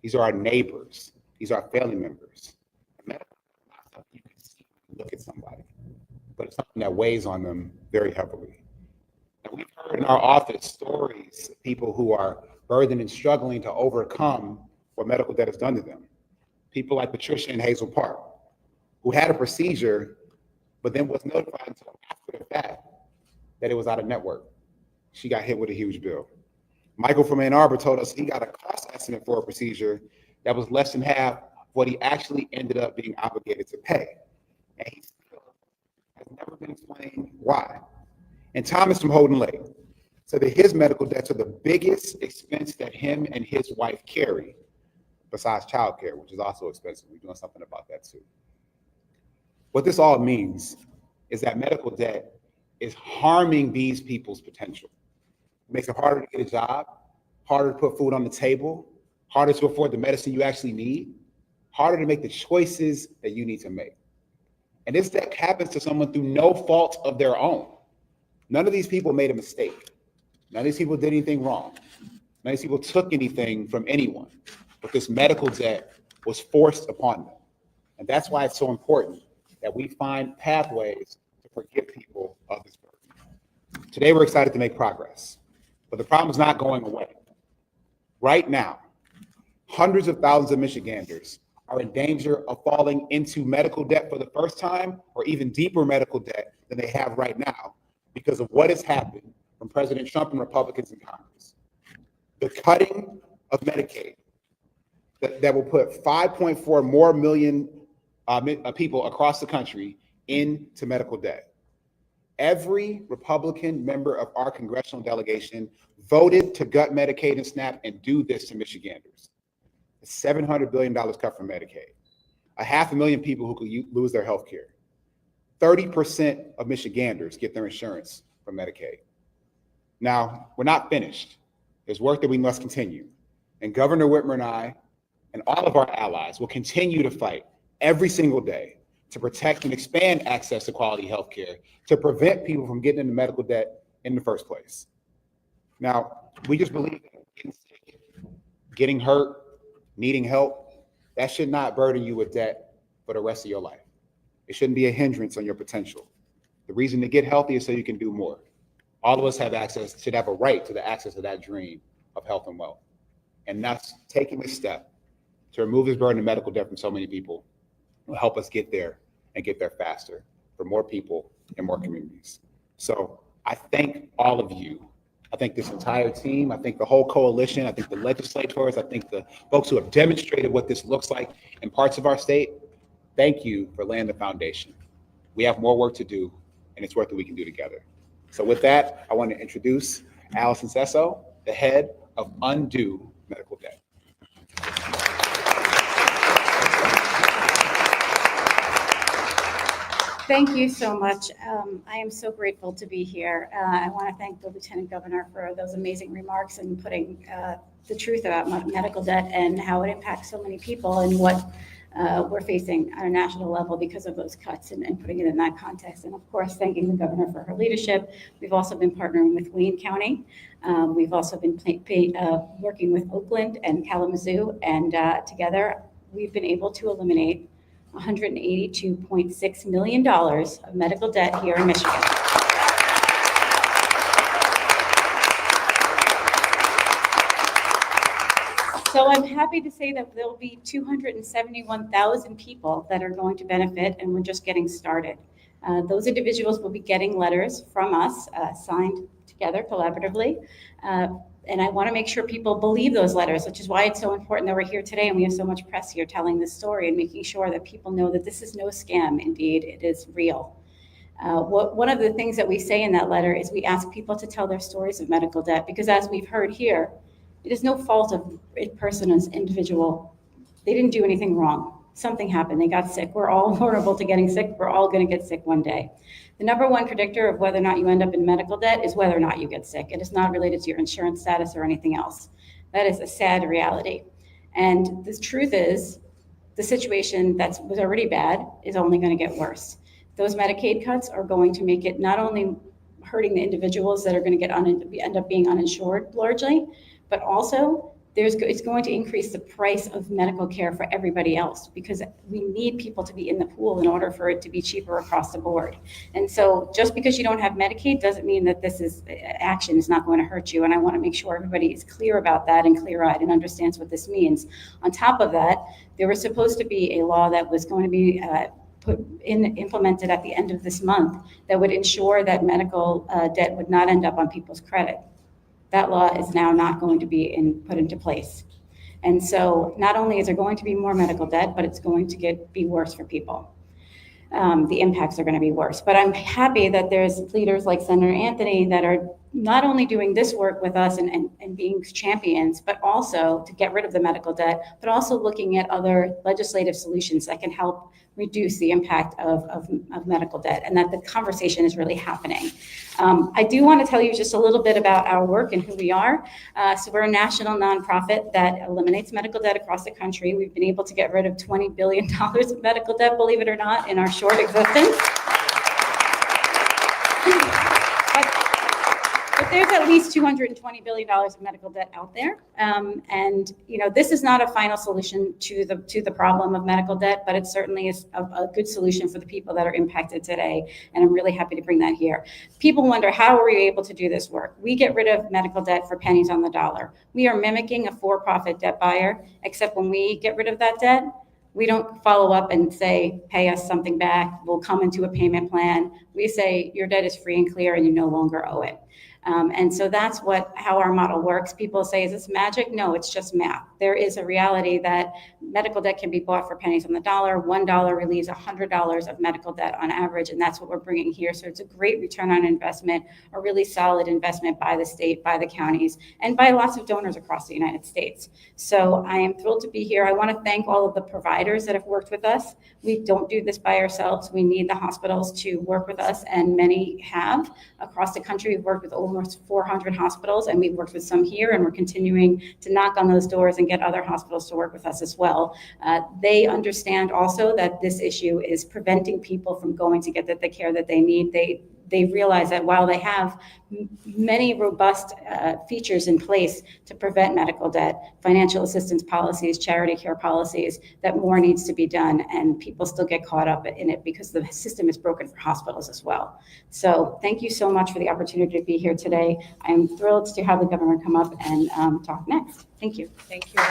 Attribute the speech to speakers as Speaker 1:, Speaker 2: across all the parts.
Speaker 1: These are our neighbors. These are our family members. Medical debt is not something you can see when you look at somebody, but it's something that weighs on them very heavily. And we've heard in our office stories of people who are burdened and struggling to overcome what medical debt has done to them. People like Patricia in Hazel Park, who had a procedure, but then was notified until after the fact that it was out of network. She got hit with a huge bill. Michael from Ann Arbor told us he got a cost estimate for a procedure that was less than half what he actually ended up being obligated to pay. And he still has never been explained why. And Thomas from Holden Lake said that his medical debts are the biggest expense that him and his wife carry, besides childcare, which is also expensive. We're doing something about that too. What this all means is that medical debt is harming these people's potential. It makes it harder to get a job, harder to put food on the table, harder to afford the medicine you actually need, harder to make the choices that you need to make. And this debt happens to someone through no fault of their own. None of these people made a mistake. None of these people did anything wrong. None of these people took anything from anyone. But this medical debt was forced upon them. And that's why it's so important that we find pathways to forgive people of this burden. Today, we're excited to make progress, but the problem is not going away. Right now, hundreds of thousands of Michiganders are in danger of falling into medical debt for the first time, or even deeper medical debt than they have right now, because of what has happened from President Trump and Republicans in Congress. The cutting of Medicaid that will put 5.4 more million people across the country into medical debt. Every Republican member of our congressional delegation voted to gut Medicaid and SNAP and do this to Michiganders. A $700 billion cut from Medicaid. 500,000 people who could lose their health care. 30% of Michiganders get their insurance from Medicaid. Now, we're not finished. There's work that we must continue. And Governor Whitmer and I, and all of our allies, will continue to fight every single day to protect and expand access to quality health care, to prevent people from getting into medical debt in the first place. Now, we just believe that getting sick, getting hurt, needing help, that should not burden you with debt for the rest of your life. It shouldn't be a hindrance on your potential. The reason to get healthy is so you can do more. All of us have access, should have a right to the access to that dream of health and wealth. And that's taking this step to remove this burden of medical debt from so many people will help us get there and get there faster for more people and more communities. So I thank all of you. I thank this entire team. I thank the whole coalition. I thank the legislators. I thank the folks who have demonstrated what this looks like in parts of our state. Thank you for laying the foundation. We have more work to do, and it's work that we can do together. So with that, I want to introduce Allison Sesso, the head of Undue Medical Debt.
Speaker 2: Thank you so much. I am so grateful to be here. I want to thank the Lieutenant Governor for those amazing remarks and putting the truth about medical debt and how it impacts so many people and what we're facing on a national level because of those cuts and putting it in that context. And of course, thanking the governor for her leadership. We've also been partnering with Wayne County. We've also been working with Oakland and Kalamazoo, and together we've been able to eliminate $182.6 million of medical debt here in Michigan. So I'm happy to say that there'll be 271,000 people that are going to benefit, and we're just getting started. Those individuals will be getting letters from us signed together collaboratively. And I want to make sure people believe those letters, which is why it's so important that we're here today and we have so much press here telling this story and making sure that people know that this is no scam. Indeed, it is real. One of the things that we say in that letter is we ask people to tell their stories of medical debt, because as we've heard here, it is no fault of a person as individual. They didn't do anything wrong. Something happened. They got sick. We're all vulnerable to getting sick. We're all going to get sick one day. The number one predictor of whether or not you end up in medical debt is whether or not you get sick. It is not related to your insurance status or anything else. That is a sad reality. And the truth is, the situation that was already bad is only going to get worse. Those Medicaid cuts are going to make it not only hurting the individuals that are going to end up being uninsured largely, but also it's going to increase the price of medical care for everybody else, because we need people to be in the pool in order for it to be cheaper across the board. And so just because you don't have Medicaid doesn't mean that action is not going to hurt you. And I want to make sure everybody is clear about that and clear-eyed and understands what this means. On top of that, there was supposed to be a law that was going to be implemented at the end of this month that would ensure that medical debt would not end up on people's credit. That law is now not going to be put into place. And so not only is there going to be more medical debt, but it's going to be worse for people. The impacts are going to be worse. But I'm happy that there's leaders like Senator Anthony that are not only doing this work with us and being champions, but also to get rid of the medical debt, but also looking at other legislative solutions that can help reduce the impact of medical debt, and that the conversation is really happening. I do want to tell you just a little bit about our work and who we are. So we're a national nonprofit that eliminates medical debt across the country. We've been able to get rid of $20 billion of medical debt, believe it or not, in our short existence. But there's at least $220 billion of medical debt out there. And this is not a final solution to the problem of medical debt, but it certainly is a good solution for the people that are impacted today. And I'm really happy to bring that here. People wonder, how are we able to do this work? We get rid of medical debt for pennies on the dollar. We are mimicking a for-profit debt buyer, except when we get rid of that debt, we don't follow up and say, pay us something back. We'll come into a payment plan. We say, your debt is free and clear and you no longer owe it. And so that's how our model works. People say, is this magic? No, it's just math. There is a reality that medical debt can be bought for pennies on the dollar. $1 relieves $100 of medical debt on average, and that's what we're bringing here. So it's a great return on investment, a really solid investment by the state, by the counties, and by lots of donors across the United States. So I am thrilled to be here. I want to thank all of the providers that have worked with us. We don't do this by ourselves. We need the hospitals to work with us, and many have. Across the country, we've worked with almost 400 hospitals, and we've worked with some here, and we're continuing to knock on those doors and get other hospitals to work with us as well. They understand also that this issue is preventing people from going to get the care that they need. They realize that while they have many robust features in place to prevent medical debt, financial assistance policies, charity care policies, that more needs to be done, and people still get caught up in it because the system is broken for hospitals as well. So thank you so much for the opportunity to be here today. I'm thrilled to have the governor come up and talk next. Thank you.
Speaker 3: Thank you.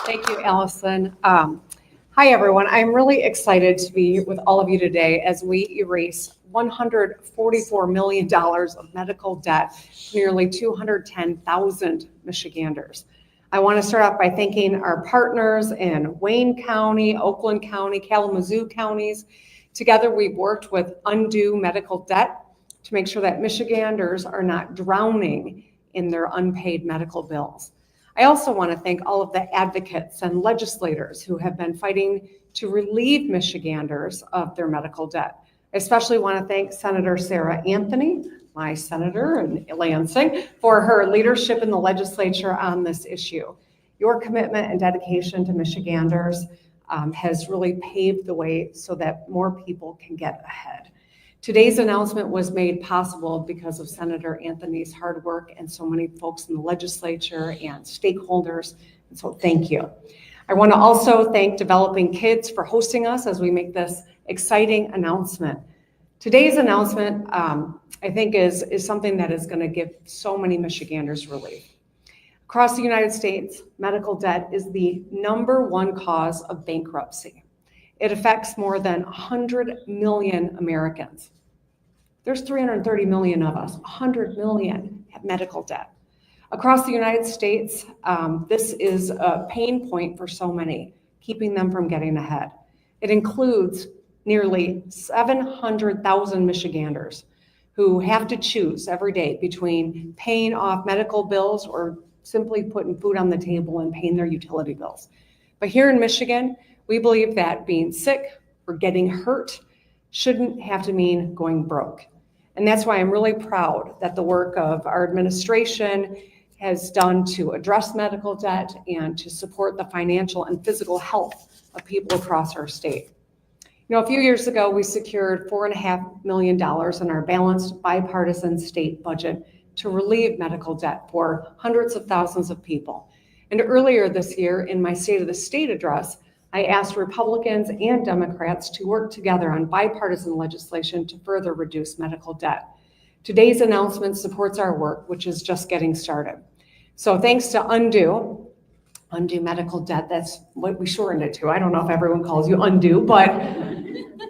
Speaker 3: Thank you, Allison. Hi, everyone. I'm really excited to be with all of you today as we erase $144 million of medical debt to nearly 210,000 Michiganders. I want to start off by thanking our partners in Wayne County, Oakland County, Kalamazoo counties. Together, we've worked with Undue Medical Debt to make sure that Michiganders are not drowning in their unpaid medical bills. I also want to thank all of the advocates and legislators who have been fighting to relieve Michiganders of their medical debt. I especially want to thank Senator Sarah Anthony, my senator in Lansing, for her leadership in the legislature on this issue. Your commitment and dedication to Michiganders has really paved the way so that more people can get ahead. Today's announcement was made possible because of Senator Anthony's hard work and so many folks in the legislature and stakeholders, and so thank you. I want to also thank Developing Kids for hosting us as we make this exciting announcement. Today's announcement, I think, is something that is going to give so many Michiganders relief. Across the United States, medical debt is the #1 cause of bankruptcy. It affects more than 100 million Americans. There's 330 million of us, 100 million have medical debt. Across the United States, this is a pain point for so many, keeping them from getting ahead. It includes nearly 700,000 Michiganders who have to choose every day between paying off medical bills or simply putting food on the table and paying their utility bills. But here in Michigan, we believe that being sick or getting hurt shouldn't have to mean going broke. And that's why I'm really proud that the work of our administration has done to address medical debt and to support the financial and physical health of people across our state. You know, a few years ago, we secured $4.5 million in our balanced bipartisan state budget to relieve medical debt for hundreds of thousands of people. And earlier this year, in my State of the State address, I asked Republicans and Democrats to work together on bipartisan legislation to further reduce medical debt. Today's announcement supports our work, which is just getting started. So thanks to Undue Medical Debt, that's what we shortened it to. I don't know if everyone calls you Undue, but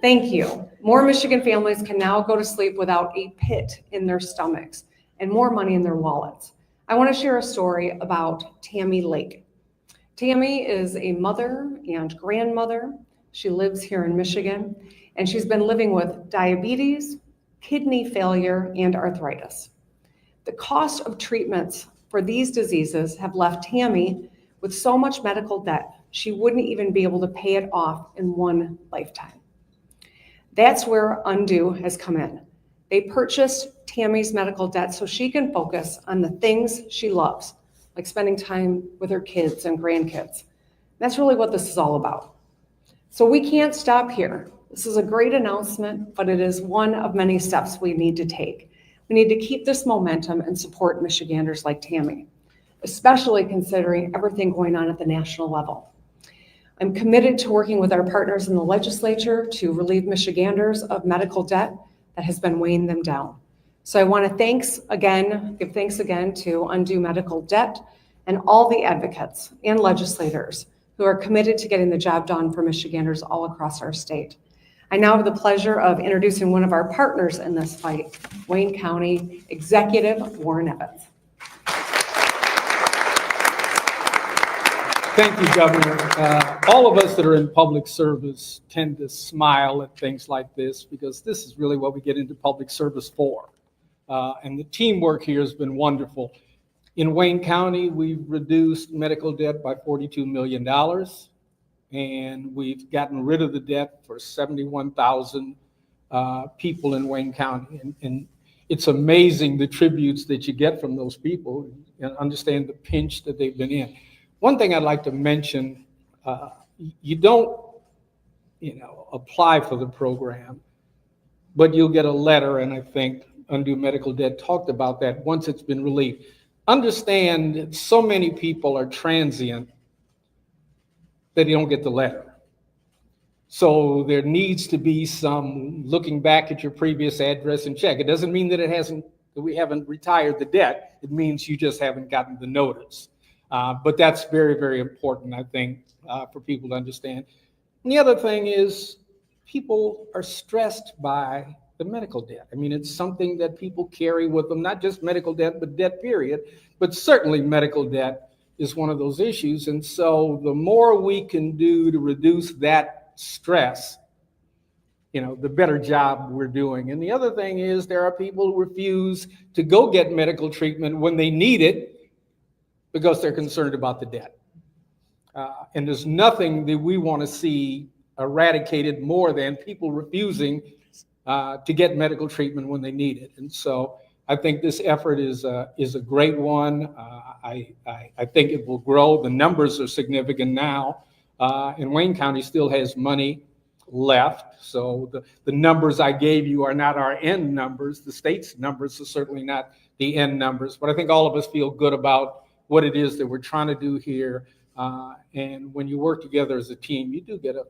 Speaker 3: thank you. More Michigan families can now go to sleep without a pit in their stomachs and more money in their wallets. I want to share a story about Tammy Lake. Tammy is a mother and grandmother. She lives here in Michigan, and she's been living with diabetes, kidney failure, and arthritis. The cost of treatments for these diseases have left Tammy with so much medical debt, she wouldn't even be able to pay it off in one lifetime. That's where Undue has come in. They purchased Tammy's medical debt so she can focus on the things she loves, like spending time with her kids and grandkids. That's really what this is all about. So we can't stop here. This is a great announcement, but it is one of many steps we need to take. We need to keep this momentum and support Michiganders like Tammy, especially considering everything going on at the national level. I'm committed to working with our partners in the legislature to relieve Michiganders of medical debt that has been weighing them down. So I want to give thanks again to Undue Medical Debt and all the advocates and legislators who are committed to getting the job done for Michiganders all across our state. I now have the pleasure of introducing one of our partners in this fight, Wayne County Executive Warren Evans.
Speaker 4: Thank you, Governor. All of us that are in public service tend to smile at things like this because this is really what we get into public service for. And the teamwork here has been wonderful. In Wayne County, we've reduced medical debt by $42 million, and we've gotten rid of the debt for 71,000 people in Wayne County. And it's amazing the tributes that you get from those people and understand the pinch that they've been in. One thing I'd like to mention, you don't, apply for the program, but you'll get a letter, and I think Undue Medical Debt talked about that once it's been relieved. Understand so many people are transient that you don't get the letter. So there needs to be some looking back at your previous address and check. It doesn't mean that we haven't retired the debt. It means you just haven't gotten the notice. But that's very, very important, I think, for people to understand. And the other thing is people are stressed by the medical debt. I mean, it's something that people carry with them, not just medical debt, but debt period. But certainly medical debt is one of those issues. And so the more we can do to reduce that stress, the better job we're doing. And the other thing is there are people who refuse to go get medical treatment when they need it because they're concerned about the debt. And there's nothing that we want to see eradicated more than people refusing to get medical treatment when they need it. And so I think this effort is a great one. I think it will grow. The numbers are significant now. And Wayne County still has money left. So the numbers I gave you are not our end numbers. The state's numbers are certainly not the end numbers. But I think all of us feel good about what it is that we're trying to do here. And when you work together as a team, you do get an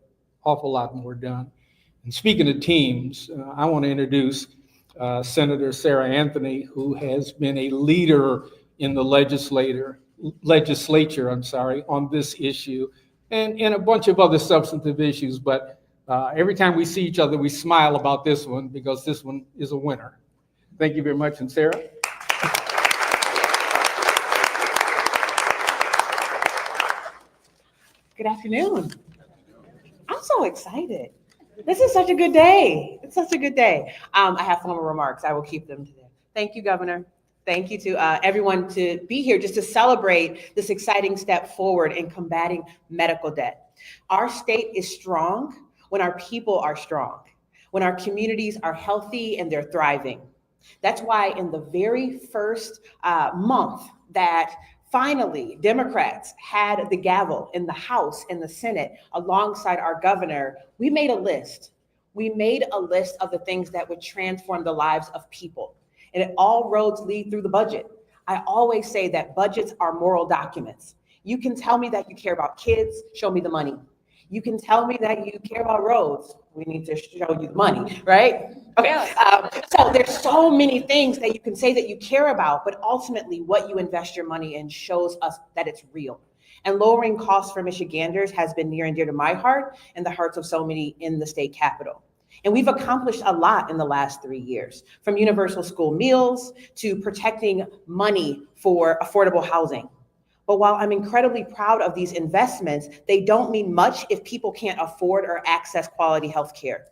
Speaker 4: awful lot more done. And speaking of teams, I want to introduce Senator Sarah Anthony, who has been a leader in the legislature on this issue and a bunch of other substantive issues. But every time we see each other, we smile about this one because this one is a winner. Thank you very much. And Sarah?
Speaker 5: Good afternoon. I'm so excited. This is such a good day. It's such a good day. I have formal remarks. I will keep them today. Thank you, Governor. Thank you to everyone to be here just to celebrate this exciting step forward in combating medical debt. Our state is strong when our people are strong, when our communities are healthy and they're thriving. That's why in the very first month that finally, Democrats had the gavel in the House and the Senate alongside our governor, we made a list we made a list of the things that would transform the lives of people. And all roads lead through the budget. I always say that budgets are moral documents. You can tell me that you care about kids, show me the money. You can tell me that you care about roads. We need to show you the money, right? Okay, so there's so many things that you can say that you care about, but ultimately what you invest your money in shows us that it's real. And lowering costs for Michiganders has been near and dear to my heart and the hearts of so many in the state capitol. And we've accomplished a lot in the last 3 years, from universal school meals to protecting money for affordable housing. But while I'm incredibly proud of these investments, they don't mean much if people can't afford or access quality health care.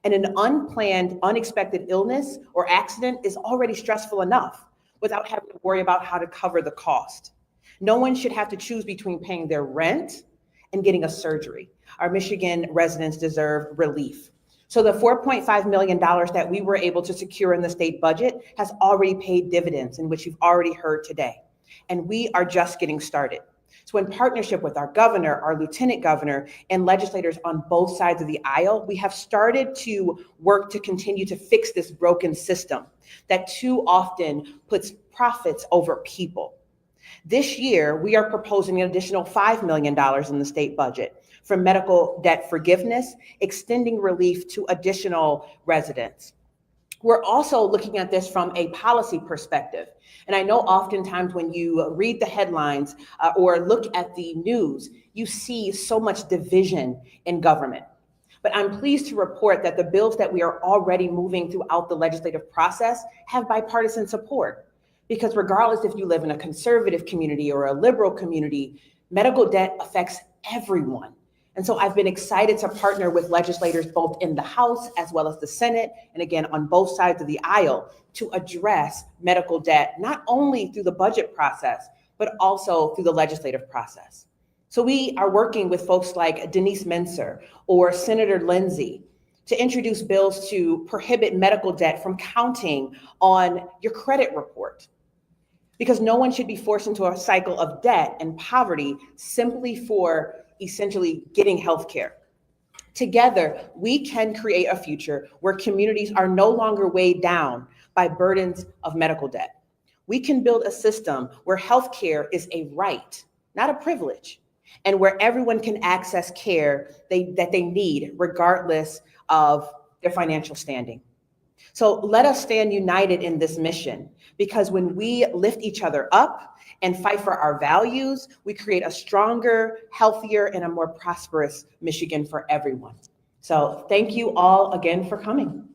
Speaker 5: And an unplanned, unexpected illness or accident is already stressful enough without having to worry about how to cover the cost. No one should have to choose between paying their rent and getting a surgery. Our Michigan residents deserve relief. So the $4.5 million that we were able to secure in the state budget has already paid dividends, in which you've already heard today. And we are just getting started. So in partnership with our governor, our lieutenant governor, and legislators on both sides of the aisle, we have started to work to continue to fix this broken system that too often puts profits over people. This year, we are proposing an additional $5 million in the state budget for medical debt forgiveness, extending relief to additional residents. We're also looking at this from a policy perspective. And I know oftentimes when you read the headlines or look at the news, you see so much division in government. But I'm pleased to report that the bills that we are already moving throughout the legislative process have bipartisan support. Because regardless if you live in a conservative community or a liberal community, medical debt affects everyone. And so I've been excited to partner with legislators both in the House as well as the Senate, and again, on both sides of the aisle, to address medical debt, not only through the budget process, but also through the legislative process. So we are working with folks like Denise Menser or Senator Lindsay to introduce bills to prohibit medical debt from counting on your credit report. Because no one should be forced into a cycle of debt and poverty simply for essentially getting health care. Together, we can create a future where communities are no longer weighed down by burdens of medical debt. We can build a system where health care is a right, not a privilege, and where everyone can access care that they need regardless of their financial standing. So let us stand united in this mission, because when we lift each other up and fight for our values, we create a stronger, healthier, and a more prosperous Michigan for everyone. So thank you all again for coming.